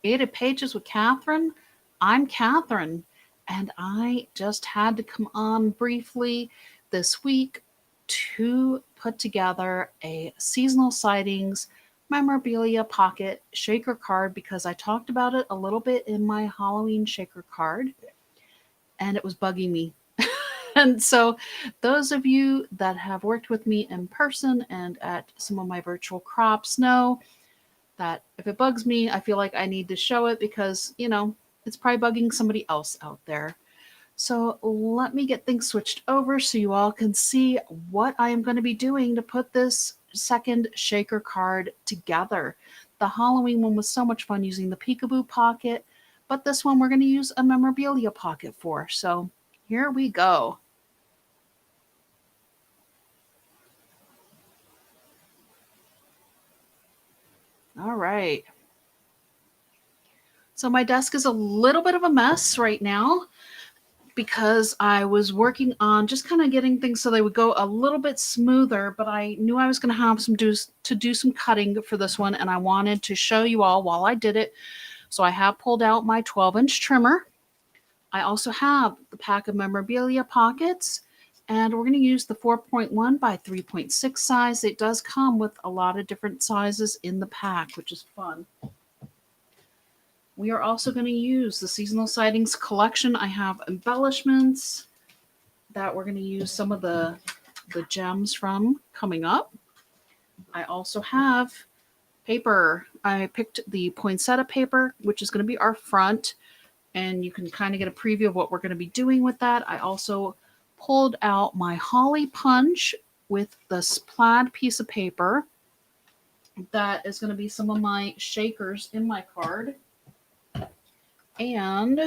Creative Pages with Catherine. I'm Catherine, and I just had to come on briefly this week to put together a seasonal sightings memorabilia pocket shaker card because I talked about it a little bit in my Halloween shaker card and it was bugging me. And so, those of you that have worked with me in person and at some of my virtual crops know that if it bugs me, I feel like I need to show it because, it's probably bugging somebody else out there. So let me get things switched over so you all can see what I am going to be doing to put this second shaker card together. The Halloween one was so much fun using the peekaboo pocket, but this one we're going to use a memorabilia pocket for. So here we go. All right. So my desk is a little bit of a mess right now because I was working on just kind of getting things so they would go a little bit smoother, but I knew I was going to have to do some cutting for this one, and I wanted to show you all while I did it. So I have pulled out my 12-inch trimmer. I also have the pack of memorabilia pockets, and we're going to use the 4.1 by 3.6 size. It does come with a lot of different sizes in the pack, which is fun. We are also going to use the Seasonal Sightings collection. I have embellishments that we're going to use some of the gems from coming up. I also have paper. I picked the poinsettia paper, which is going to be our front, and you can kind of get a preview of what we're going to be doing with that. I also pulled out my holly punch with this plaid piece of paper. That is going to be some of my shakers in my card. And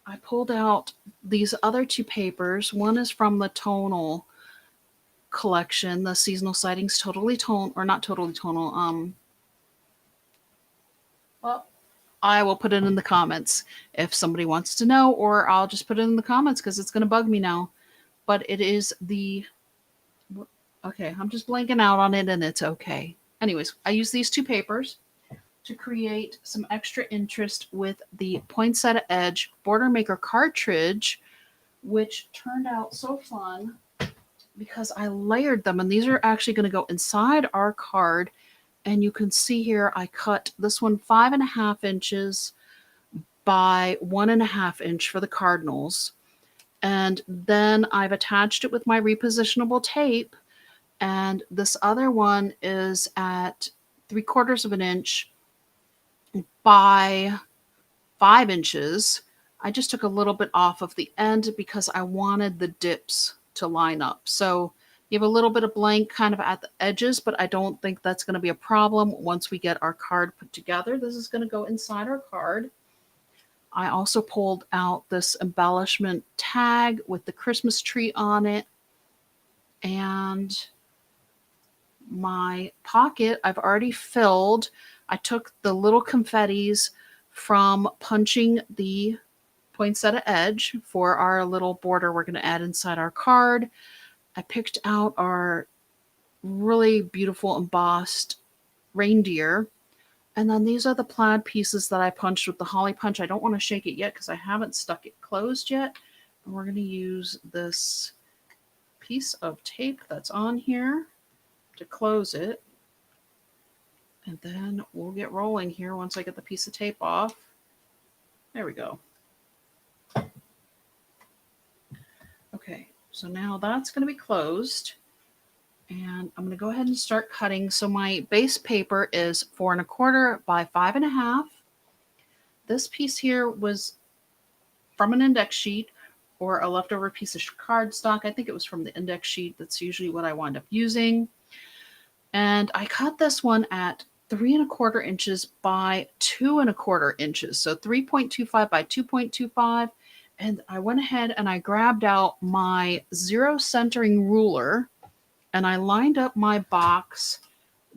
I pulled out these other two papers. One is from the tonal collection, the Seasonal Sightings Totally Tonal, or not Totally Tonal. Well, I will put it in the comments if somebody wants to know, or I'll just put it in the comments because it's going to bug me now. But it is okay, I'm just blanking out on it and it's okay. Anyways, I use these two papers to create some extra interest with the Poinsettia Edge Border Maker cartridge, which turned out so fun because I layered them, and these are actually going to go inside our card. And you can see here I cut this one 5.5 inches by 1.5 inch for the cardinals, and then I've attached it with my repositionable tape, and this other one is at 3/4 of an inch by 5 inches. I just took a little bit off of the end because I wanted the dips to line up. So you have a little bit of blank kind of at the edges, but I don't think that's going to be a problem once we get our card put together. This is going to go inside our card. I also pulled out this embellishment tag with the Christmas tree on it. And my pocket, I've already filled. I took the little confettis from punching the poinsettia edge for our little border we're going to add inside our card. I picked out our really beautiful embossed reindeer. And then these are the plaid pieces that I punched with the holly punch. I don't want to shake it yet because I haven't stuck it closed yet. And we're going to use this piece of tape that's on here to close it. And then we'll get rolling here once I get the piece of tape off. There we go. Okay, so now that's going to be closed. And I'm going to go ahead and start cutting. So my base paper is 4.25 by 5.5. This piece here was from an index sheet or a leftover piece of cardstock. I think it was from the index sheet. That's usually what I wind up using. And I cut this one at 3.25 inches by 2.25 inches. So 3.25 by 2.25. And I went ahead and I grabbed out my zero centering ruler and I lined up my box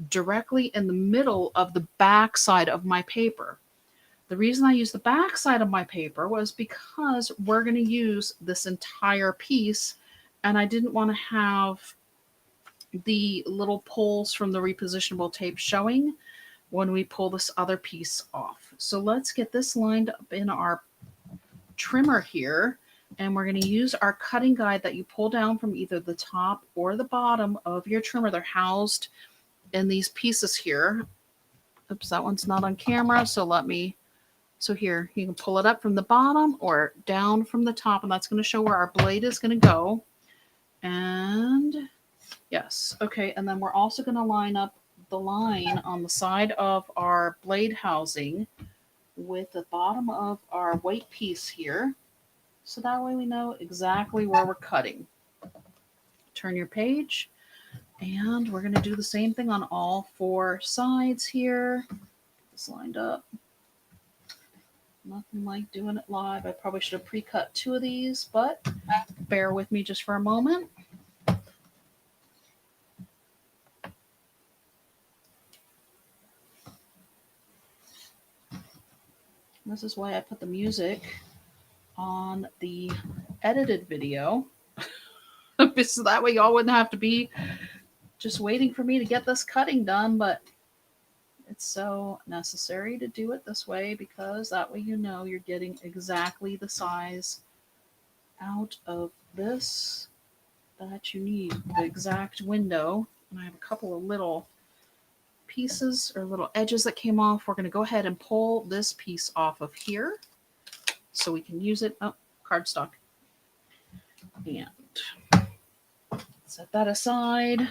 directly in the middle of the back side of my paper. The reason I used the back side of my paper was because we're going to use this entire piece, and I didn't want to have the little pulls from the repositionable tape showing. when we pull this other piece off. So let's get this lined up in our trimmer here. And we're going to use our cutting guide that you pull down from either the top or the bottom of your trimmer. They're housed in these pieces here. Oops, that one's not on camera. So here, you can pull it up from the bottom or down from the top, and that's going to show where our blade is going to go. And yes, okay. And then we're also going to line up the line on the side of our blade housing with the bottom of our weight piece here. So that way we know exactly where we're cutting. Turn your page, and we're going to do the same thing on all four sides here. This lined up. Nothing like doing it live. I probably should have pre-cut 2 of these, but bear with me just for a moment. This is why I put the music on the edited video. So that way y'all wouldn't have to be just waiting for me to get this cutting done, but it's so necessary to do it this way because that way you know you're getting exactly the size out of this that you need, the exact window. And I have a couple of little pieces or little edges that came off. We're going to go ahead and pull this piece off of here so we can use it. Oh, cardstock. And set that aside.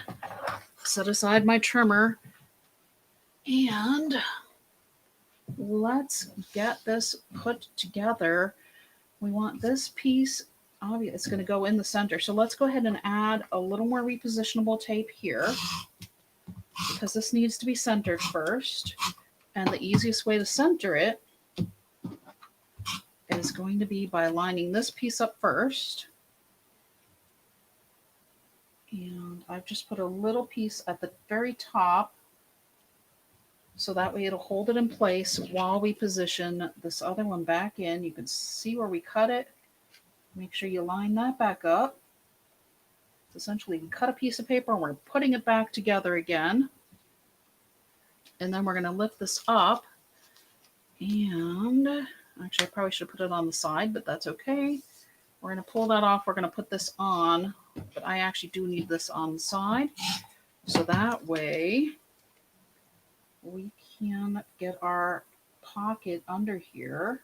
Set aside my trimmer. And let's get this put together. We want this piece, obviously, it's going to go in the center. So let's go ahead and add a little more repositionable tape here because this needs to be centered first. And the easiest way to center it is going to be by lining this piece up first. And I've just put a little piece at the very top so that way it'll hold it in place while we position this other one back in. You can see where we cut it. Make sure you line that back up. So essentially, we cut a piece of paper and we're putting it back together again. And then we're going to lift this up. And actually, I probably should have put it on the side, but that's okay. We're going to pull that off. We're going to put this on, but I actually do need this on the side. So that way we can get our pocket under here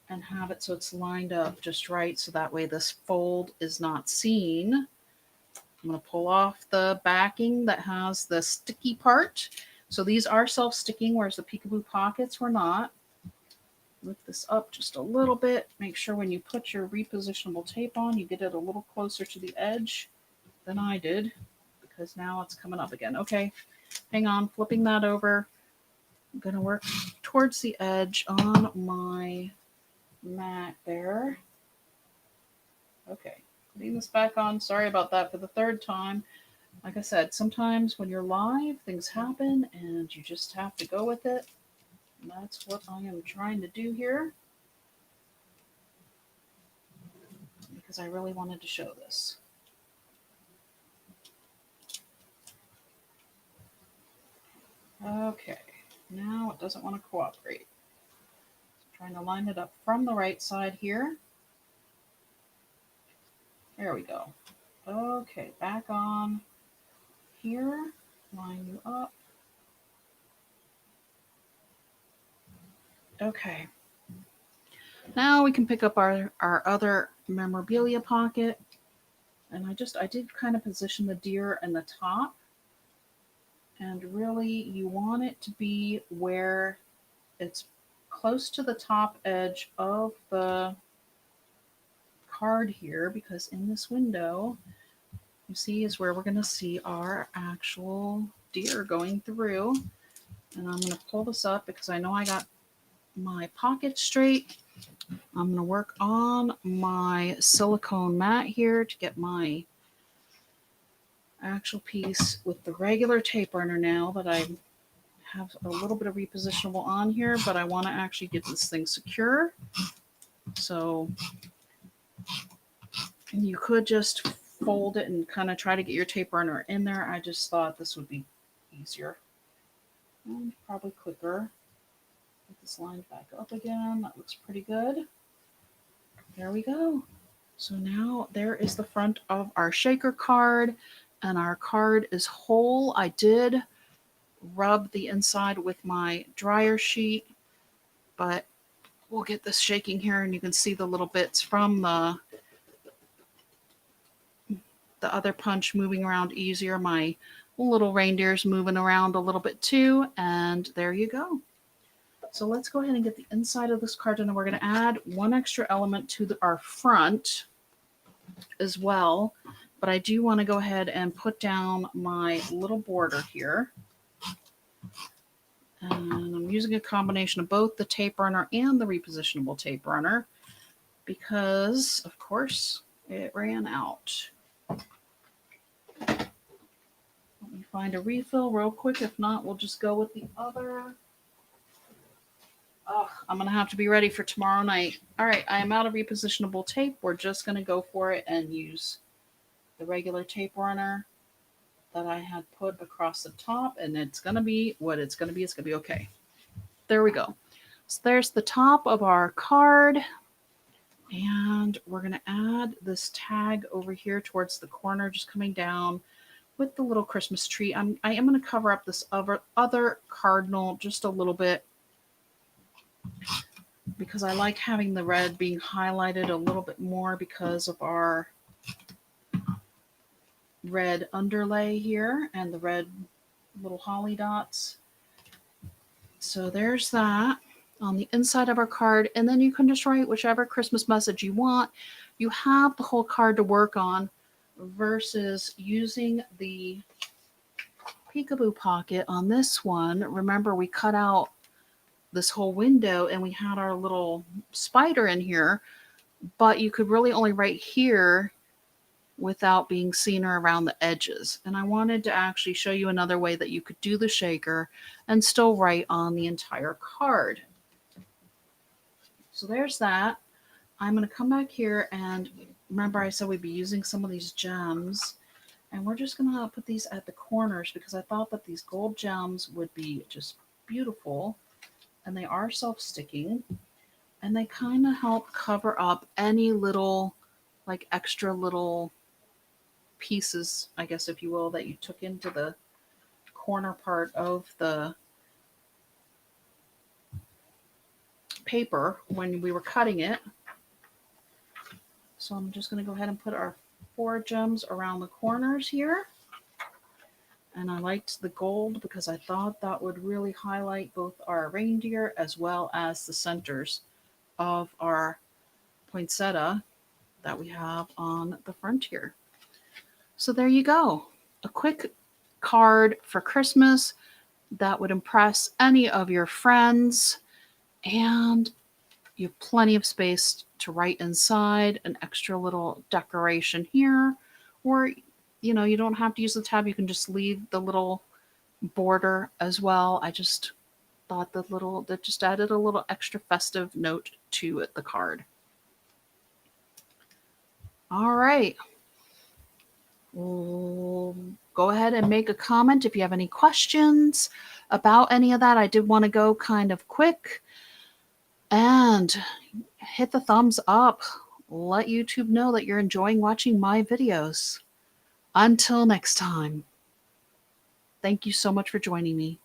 and have it so it's lined up just right. So that way this fold is not seen. I'm going to pull off the backing that has the sticky part. So these are self-sticking, whereas the peekaboo pockets were not. Lift this up just a little bit. Make sure when you put your repositionable tape on, you get it a little closer to the edge than I did, because now it's coming up again. Okay, hang on, flipping that over. I'm going to work towards the edge on my mat there. Okay, putting this back on. Sorry about that for the third time. Like I said, sometimes when you're live, things happen and you just have to go with it. And that's what I am trying to do here, because I really wanted to show this. Okay, now it doesn't want to cooperate. So trying to line it up from the right side here. There we go. Okay, back on here. Line you up. Okay. Now we can pick up our other memorabilia pocket. And I did kind of position the deer in the top. And really, you want it to be where it's close to the top edge of the card here, because in this window, you see, is where we're going to see our actual deer going through. And I'm going to pull this up because I know I got my pocket straight. I'm going to work on my silicone mat here to get my actual piece with the regular tape runner now that I have a little bit of repositionable on here, but I want to actually get this thing secure. So you could just fold it and kind of try to get your tape runner in there. I just thought this would be easier. And probably quicker. Get this lined back up again. That looks pretty good. There we go. So now there is the front of our shaker card, and our card is whole. I did rub the inside with my dryer sheet, but we'll get this shaking here, and you can see the little bits from the other punch moving around easier. My little reindeer's moving around a little bit too, and there you go. So let's go ahead and get the inside of this card, and we're going to add one extra element to our front as well. But I do want to go ahead and put down my little border here. And I'm using a combination of both the tape runner and the repositionable tape runner because, of course, it ran out. Let me find a refill real quick. If not, we'll just go with the other. Oh, I'm going to have to be ready for tomorrow night. All right, I am out of repositionable tape. We're just going to go for it and use the regular tape runner that I had put across the top, and it's going to be what it's going to be. It's going to be okay. There we go. So there's the top of our card, and we're going to add this tag over here towards the corner, just coming down with the little Christmas tree. I am going to cover up this other cardinal just a little bit because I like having the red being highlighted a little bit more because of our red underlay here and the red little holly dots. So there's that on the inside of our card, and then you can just write whichever Christmas message you want. You have the whole card to work on versus using the peekaboo pocket on this one. Remember, we cut out this whole window and we had our little spider in here, but you could really only write here without being seen or around the edges. And I wanted to actually show you another way that you could do the shaker and still write on the entire card. So there's that. I'm going to come back here, and remember I said we'd be using some of these gems, and we're just going to put these at the corners because I thought that these gold gems would be just beautiful, and they are self-sticking, and they kind of help cover up any little, like extra little pieces, I guess, if you will, that you took into the corner part of the paper when we were cutting it. So I'm just going to go ahead and put our 4 gems around the corners here. And I liked the gold because I thought that would really highlight both our reindeer as well as the centers of our poinsettia that we have on the front here. So there you go. A quick card for Christmas that would impress any of your friends, and you have plenty of space to write inside, an extra little decoration here, or you don't have to use the tab. You can just leave the little border as well. I just thought that just added a little extra festive note to the card. All right. Go ahead and make a comment if you have any questions about any of that. I did want to go kind of quick. And hit the thumbs up. Let YouTube know that you're enjoying watching my videos. Until next time, thank you so much for joining me.